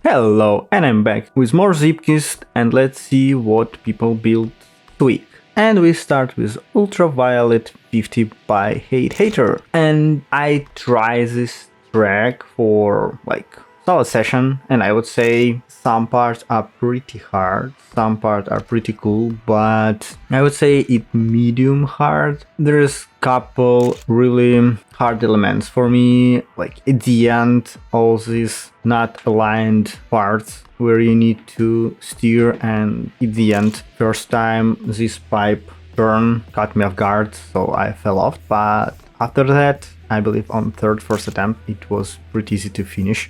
Hello, and I'm back with more Zeepkist, and let's see what people built this week. And we start with Ultraviolet 50 by Hate Hater. And I tried this track for solid session, and I would say some parts are pretty hard, some parts are pretty cool, but I would say it medium hard. There's couple really hard elements for me, like at the end, all these not aligned parts where you need to steer, and at the end, first time this pipe turn caught me off guard, so I fell off, but after that, I believe on first attempt, it was pretty easy to finish.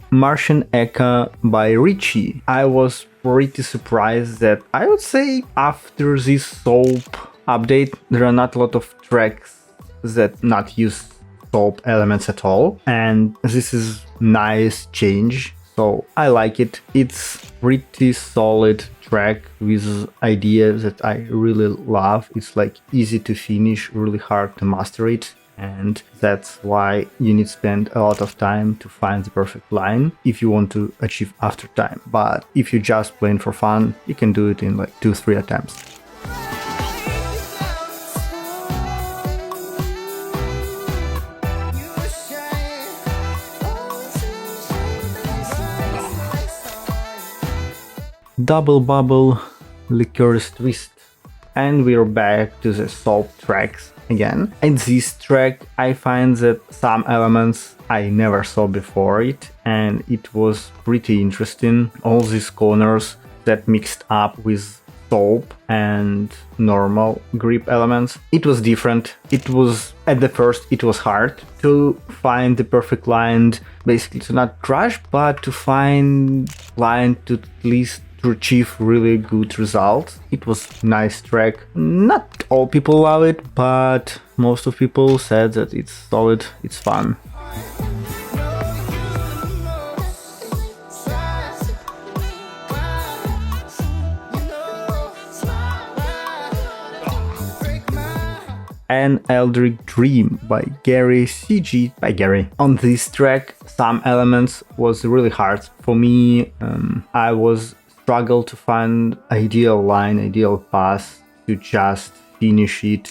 Martian Eka by Richie. I was pretty surprised that I would say after this soap update there are not a lot of tracks that not use soap elements at all, and this is nice change, so I like it. It's pretty solid track with ideas that I really love. It's like easy to finish, really hard to master it. And that's why you need to spend a lot of time to find the perfect line if you want to achieve after time. But if you're just playing for fun, you can do it in like 2-3 attempts. Double Bubble Lior's Twist. And we're back to the soap tracks again. And this track, I find that some elements I never saw before it, and it was pretty interesting. All these corners that mixed up with soap and normal grip elements. It was different. It was, at the first, it was hard to find the perfect line, basically to not crash, but to find line to at least to achieve really good results. It was a nice track. Not all people love it, but most of people said that it's solid, it's fun. An Eldritch Dream by Gary CG by Gary. On this track, some elements was really hard for me. I was struggle to find ideal line, ideal path to just finish it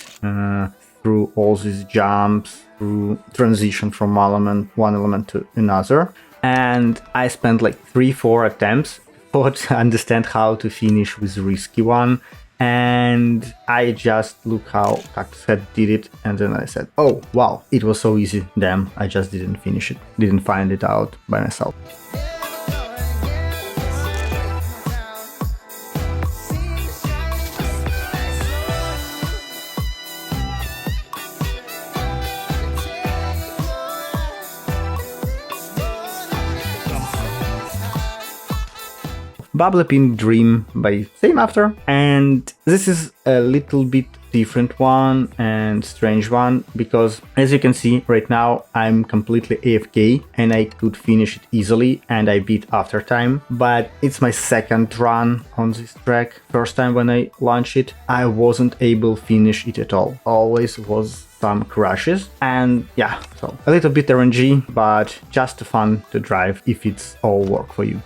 through all these jumps, through transition from one element to another. And I spent like 3-4 attempts to understand how to finish with risky one. And I just look how Cactus Head did it, and then I said, oh wow, it was so easy, damn, I just didn't finish it, didn't find it out by myself. Bubble Pink Dream by Same After, and this is a little bit different one and strange one because as you can see right now I'm completely AFK and I could finish it easily and I beat after time, but it's my second run on this track. First time when I launched it I wasn't able to finish it at all, always was some crashes, and yeah, so a little bit RNG, but just fun to drive if it's all work for you.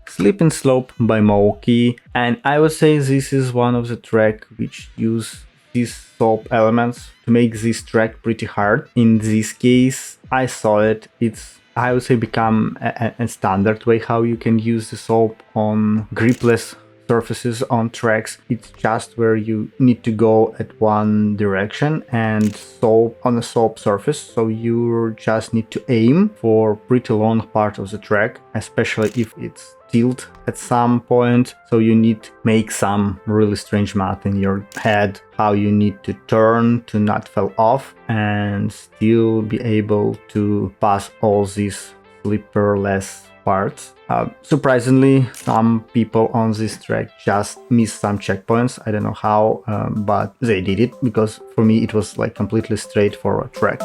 Slip and Slope by Maoki, and I would say this is one of the track which use these soap elements to make this track pretty hard. In this case, I saw it. It's, I would say, become a standard way how you can use the soap on gripless surfaces on tracks. It's just where you need to go at one direction and soap on a soap surface, so you just need to aim for pretty long part of the track, especially if it's tilt at some point, so you need to make some really strange math in your head how you need to turn to not fall off and still be able to pass all these slipperless parts. Surprisingly, some people on this track just missed some checkpoints. I don't know how, but they did it, because for me it was like completely straightforward track.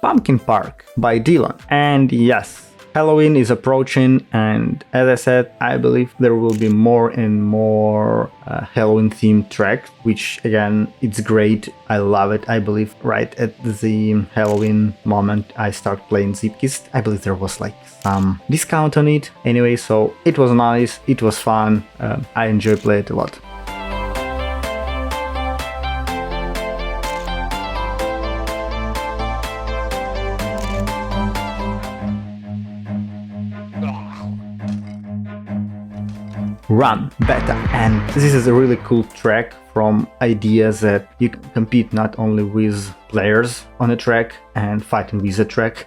Pumpkin Park by Dylan. And yes, Halloween is approaching, and as I said, I believe there will be more and more Halloween themed tracks, which again, it's great. I love it. I believe right at the Halloween moment I start playing Zeepkist. I believe there was like some discount on it. Anyway, so it was nice, it was fun. I enjoy playing it a lot. Run Beta, and this is a really cool track from ideas that you can compete not only with players on a track and fighting with a track,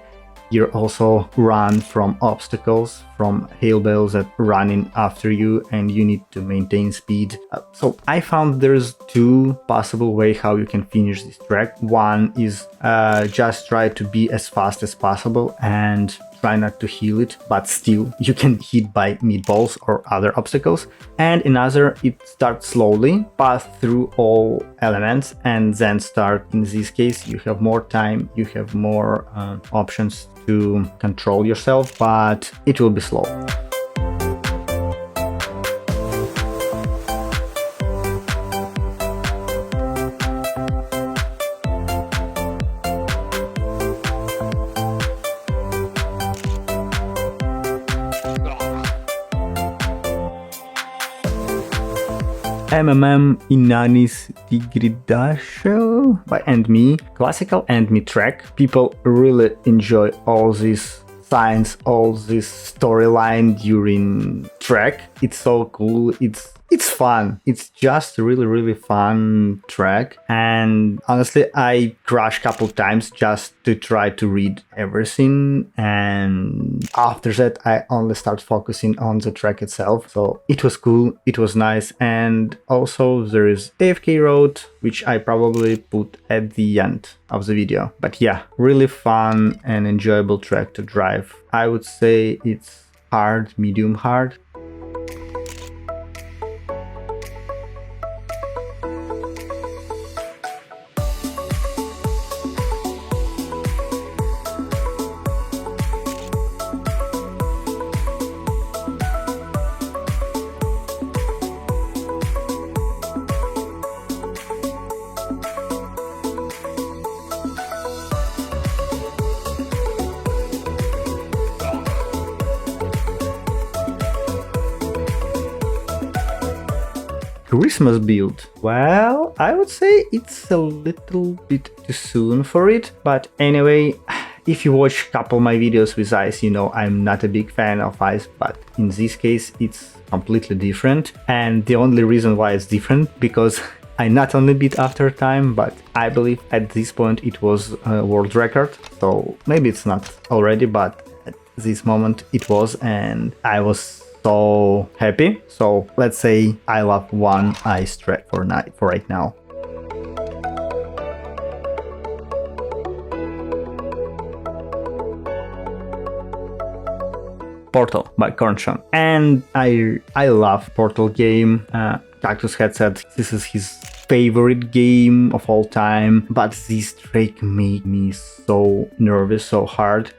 you also run from obstacles, from hail bales that running after you, and you need to maintain speed. So I found there's two possible ways how you can finish this track. One is just try to be as fast as possible and try not to heal it, but still you can hit by meatballs or other obstacles. And another, it starts slowly, pass through all elements, and then start. In this case, you have more time, you have more options to control yourself, but it will be slow. Inanis de Das Show by And Me, classical And Me track. People really enjoy all this science, all this storyline during track. It's so cool. It's fun. It's just a really fun track, and honestly I crashed a couple times just to try to read everything, and after that I only start focusing on the track itself. So it was cool, it was nice. And also there is AFK Road, which I probably put at the end of the video. But yeah, really fun and enjoyable track to drive. I would say it's hard, medium hard. Christmas build. Well, I would say it's a little bit too soon for it, but anyway, if you watch a couple of my videos with ice, you know I'm not a big fan of ice, but in this case it's completely different. And the only reason why it's different, because I not only beat after time, but I believe at this point it was a world record. So maybe it's not already, but at this moment it was, and I was so happy. So let's say I love one ice track for right now. Portal by Cornshon, and I love Portal game. Cactus had said this is his favorite game of all time, but this track made me so nervous, so hard.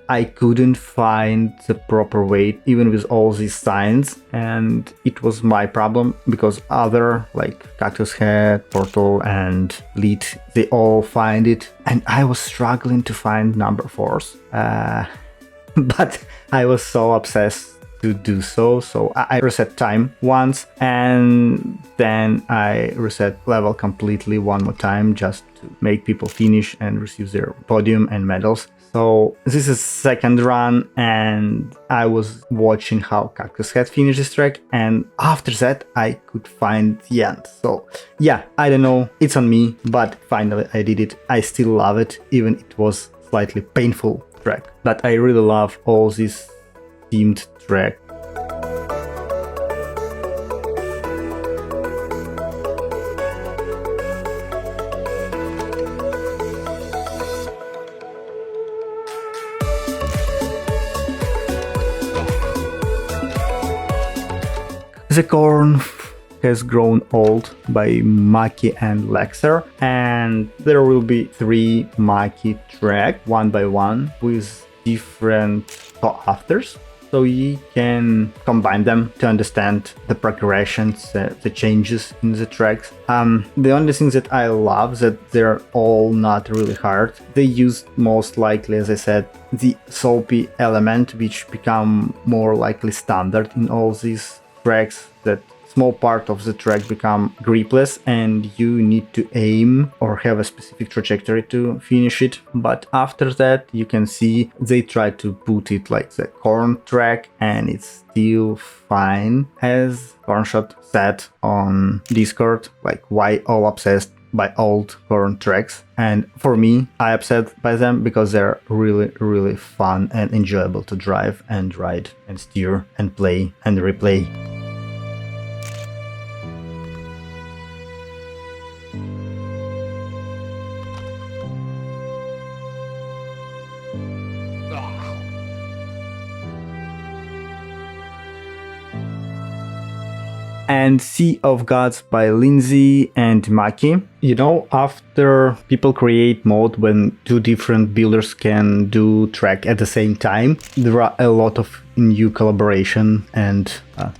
I couldn't find the proper weight even with all these signs, and it was my problem because other like Cactus Head, Portal and Lead, they all find it, and I was struggling to find number 4s. But I was so obsessed to do so I reset time once, and then I reset level completely one more time just to make people finish and receive their podium and medals. So this is second run, and I was watching how Cactus Head finished this track, and after that I could find the end. So yeah, I don't know, it's on me, but finally I did it. I still love it, even it was slightly painful track, but I really love all this themed track. The Corn has grown old by Maki and Lexer, and there will be 3 Maki tracks, one by one, with different co-authors. So you can combine them to understand the progressions, the changes in the tracks. The only thing that I love that they're all not really hard. They use most likely, as I said, the soapy element, which become more likely standard in all these tracks, that small part of the track become gripless and you need to aim or have a specific trajectory to finish it. But after that, you can see they try to put it like the corn track and it's still fine. As Cornshot said on Discord, like, why all obsessed by old corn tracks? And for me, I upset by them because they're really fun and enjoyable to drive and ride and steer and play and replay. And Sea of Gods by Lindsay and Maki. You know, after people create mode when 2 different builders can do track at the same time, there are a lot of new collaboration and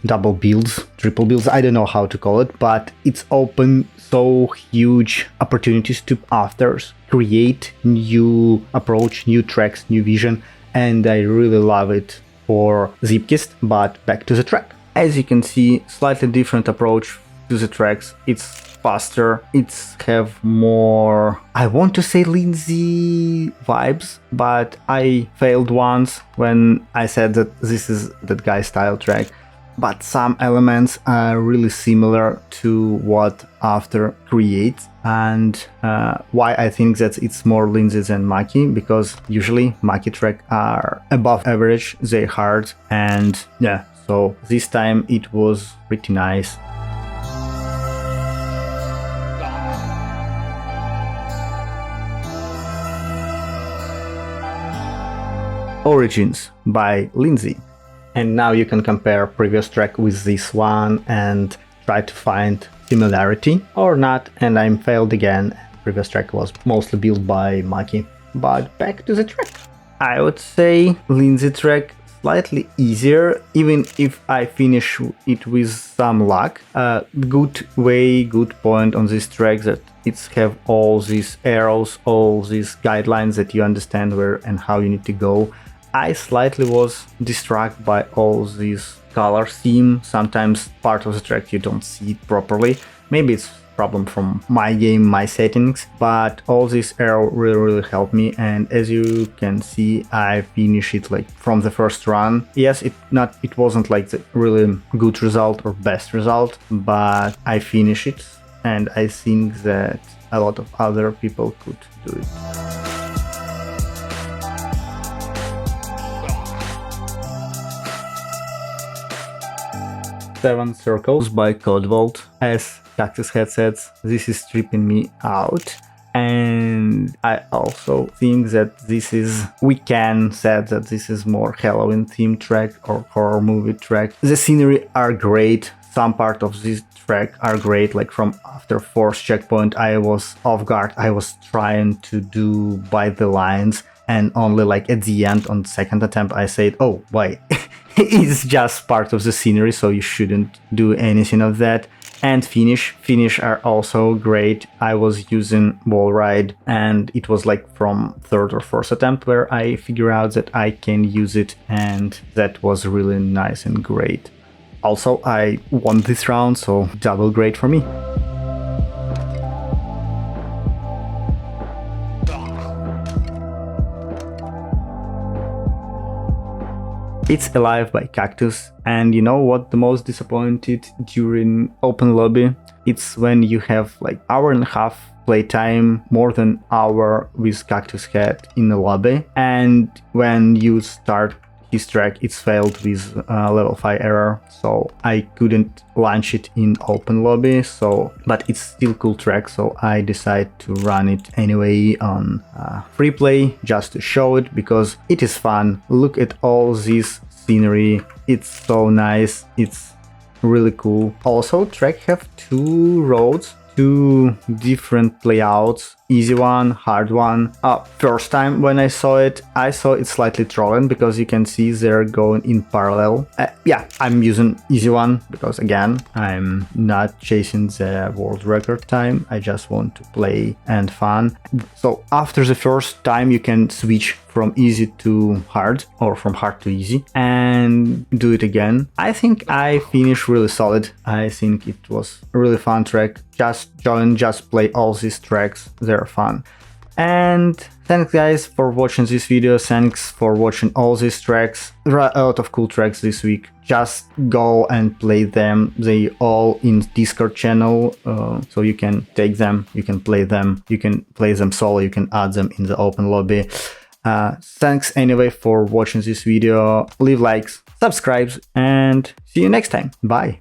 double builds, triple builds, I don't know how to call it, but it's open so huge opportunities to authors create new approach, new tracks, new vision, and I really love it for Zeepkist. But back to the track. As you can see, slightly different approach to the tracks. It's faster, it's have more, I want to say Lindsay vibes, but I failed once when I said that this is that guy style track. But some elements are really similar to what After creates, and why I think that it's more Lindsay than Maki, because usually Maki track are above average, they're hard, and yeah. So this time it was pretty nice. Origins by Lindsay. And now you can compare previous track with this one and try to find similarity or not, and I failed again. Previous track was mostly built by Maki. But back to the track. I would say Lindsay track slightly easier, even if I finish it with some luck. Good point on this track that it's have all these arrows, all these guidelines that you understand where and how you need to go. I slightly was distracted by all these color scheme. Sometimes part of the track you don't see it properly. Maybe it's problem from my game, my settings, but all this arrow really helped me, and as you can see, I finished it like from the first run. Yes, it wasn't like the really good result or best result, but I finished it, and I think that a lot of other people could do it. Seven Circles by Codevault. As Cactus had said, this is tripping me out, and I also think that we can say that this is more Halloween themed track or horror movie track. The scenery are great, some part of this track are great, like from after fourth checkpoint I was off guard, I was trying to do by the lines, and only like at the end on second attempt I said, oh wait, it's just part of the scenery, so you shouldn't do anything of that. And finish are also great. I was using wall ride, and it was like from third or fourth attempt where I figured out that I can use it, and that was really nice and great. Also, I won this round, so double great for me. It's Alive by Cactus, and you know what the most disappointed during open lobby? It's when you have like hour and a half playtime, more than hour with Cactus Head in the lobby, and when you start his track, it's failed with level 5 error, so I couldn't launch it in open lobby, but it's still cool track, so I decided to run it anyway on free play just to show it, because it is fun. Look at all this scenery, it's so nice, it's really cool. Also, track have 2 roads, 2 different playouts, easy one, hard one. First time when I saw it slightly trolling because you can see they're going in parallel. Yeah, I'm using easy one because again, I'm not chasing the world record time. I just want to play and fun. So after the first time, you can switch from easy to hard or from hard to easy and do it again. I think I finished really solid. I think it was a really fun track. Just join, just play all these tracks. They're fun. And thanks guys for watching this video. Thanks for watching all these tracks. There are a lot of cool tracks this week. Just go and play them. They all in Discord channel, so you can take them, you can play them solo, you can add them in the open lobby. Thanks anyway for watching this video. Leave likes, subscribe, and see you next time. Bye.